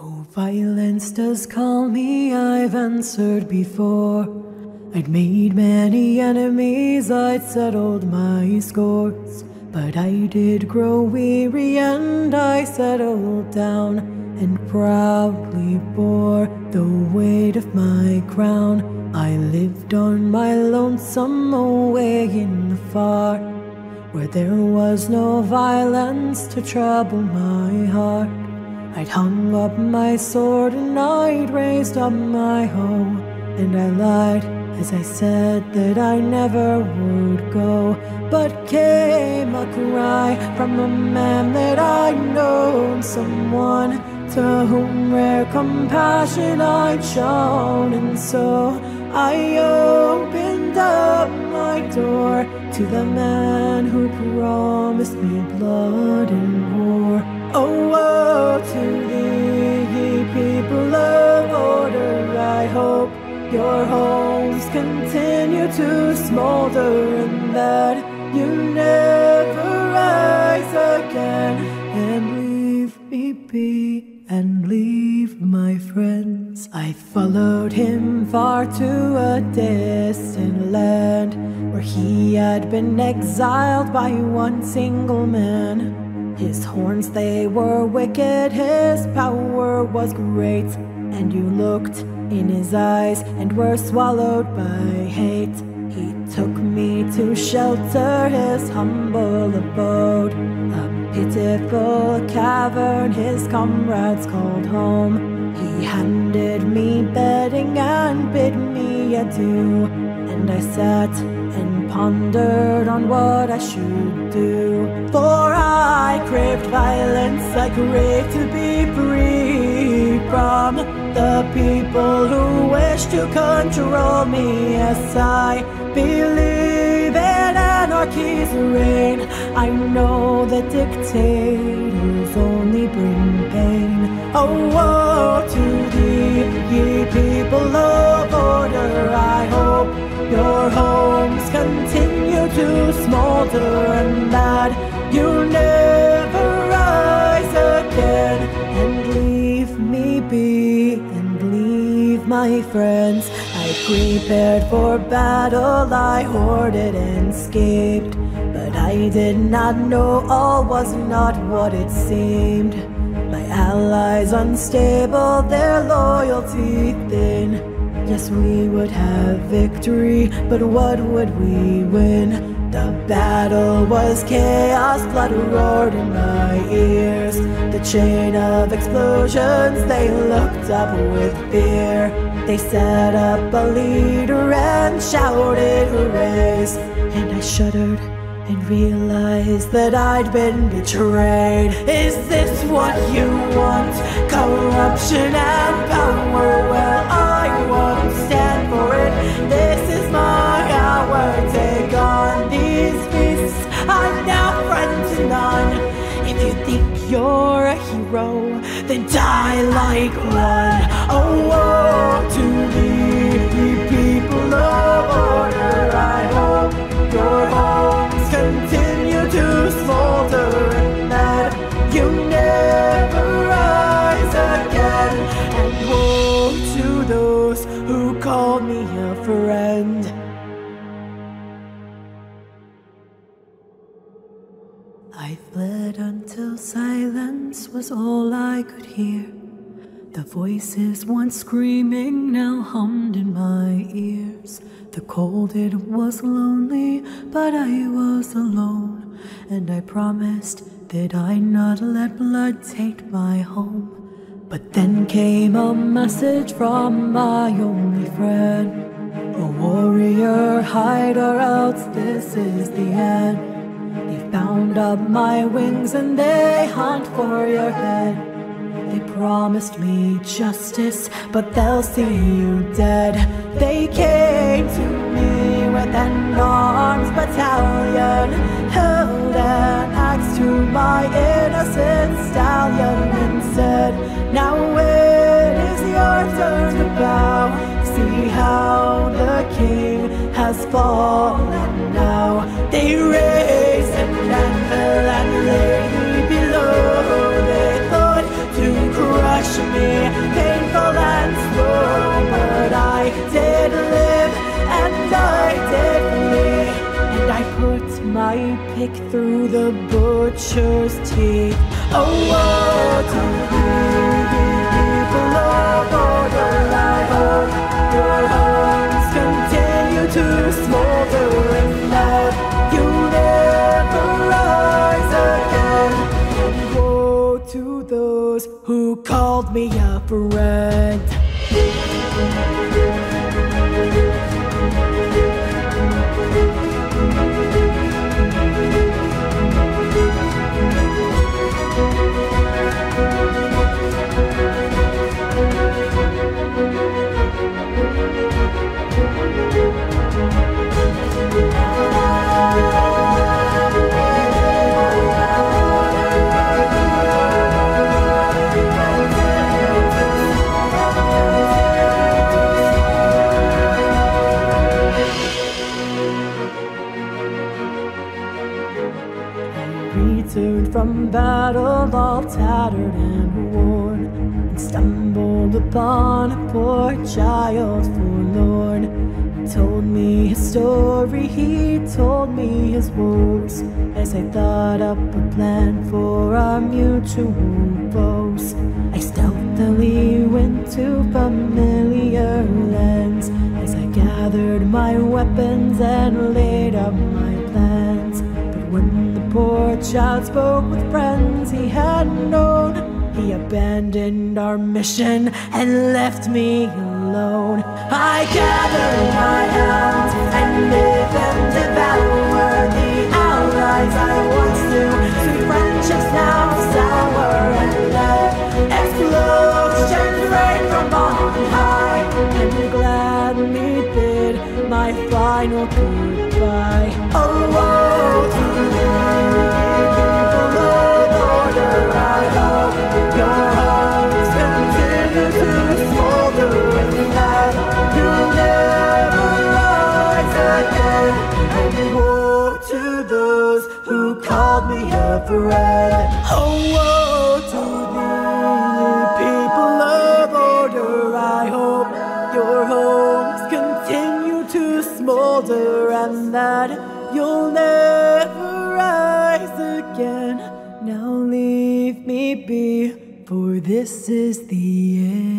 Oh, violence does call me, I've answered before. I'd made many enemies, I'd settled my scores. But I did grow weary and I settled down and proudly bore the weight of my crown. I lived on my lonesome away in the far, where there was no violence to trouble my heart. I'd hung up my sword and I'd raised up my hoe, and I lied as I said that I never would go. But came a cry from a man that I'd known, someone to whom rare compassion I'd shown. And so I opened up my door to the man who promised me blood and war. Oh, woe to thee, ye people of order, I hope your homes continue to smolder, and that you never rise again and leave me be and leave my friends. I followed him far to a distant land, where he had been exiled by one single man. His horns, they were wicked, his power was great, and you looked in his eyes and were swallowed by hate. He took me to shelter his humble abode, a pitiful cavern his comrades called home. He handed me bedding and bid me adieu, and I sat and pondered on what I should do. For I craved violence, I craved to be free from the people who wish to control me. Yes, I believe in anarchy's reign. I know that dictators only bring pain. Oh, woe to thee, ye people of order, I hope your homes continue to smolder, and that you never rise again and leave me be and leave my friends. I prepared for battle, I hoarded and escaped, but I did not know all was not what it seemed. My allies unstable, their loyalty thin. Yes, we would have victory, but what would we win? The battle was chaos, blood roared in my ears. The chain of explosions, they looked up with fear. They set up a leader and shouted hoorays, and I shuddered and realized that I'd been betrayed. Is this what you want? Corruption and power? Well, I won't stand for it. This is my hour. Take on these beasts, I'm now friend to none. If you think you're a hero, then die like one. Oh, woe to thee, people of order, I hope your homes continue to smolder, and that you never rise again. And woe to those who call me a friend. I fled until silence was all I could hear. The voices once screaming now hummed in my ears. The cold, it was lonely, but I was alone, and I promised that I'd not let blood take my home. But then came a message from my only friend. A warrior, hide or else this is the end. They bound up my wings and they hunt for your head. They promised me justice, but they'll see you dead. They came to me with an arms battalion, held an axe to my innocent stallion, and said, now it is your turn to bow. See how the king has fallen now. They raised an anvil and laid me below. They thought to crush me my pick through the butcher's teeth. Oh, woe to the people of order. I hope your homes continue to smolder and that you'll never rise again. And woe to those who called me a friend. Returned from battle all tattered and worn, and stumbled upon a poor child forlorn. He told me his story, he told me his woes, as I thought up a plan for our mutual foes. I stealthily went to familiar lands, as I gathered my weapons and laid out my plans. When the poor child spoke with friends he had known, he abandoned our mission and left me alone. I gathered my hounds and made them devour the allies I once knew. Sweet friendships now sour, and that explosion rain from on high, and gladly bid my final goodbye. Oh, woe to the people of order. I hope your homes continue to smolder and that you'll never rise again. And woe to those who called me a friend. Oh, woe to the people of order. I hope your homes continue to smolder and that you'll never rise again. Now leave me be, for this is the end.